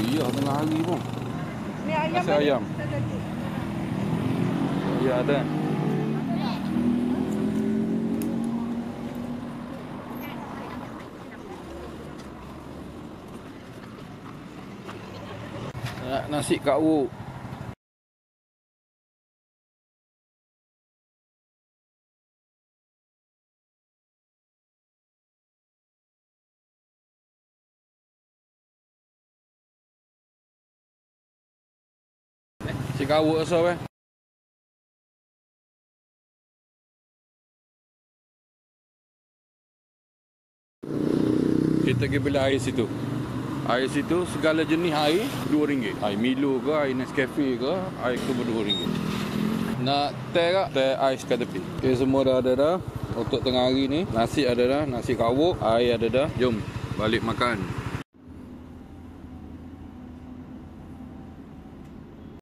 Iya tengah hari pun. Ni ayam. Nasi ayam. Ya ada. Nasi Kak Wu. Si Kak Wu rasa apa? Kita pergi beli air situ. Air situ segala jenis air RM2. Air Milo ke, air Nescafe ke, air tu RM2. Nak teh tak? Teh ais kat tepi. Okay, semua dah ada dah. Untuk tengah hari ni, nasi ada dah, nasi kawuk, air ada dah. Jom balik makan.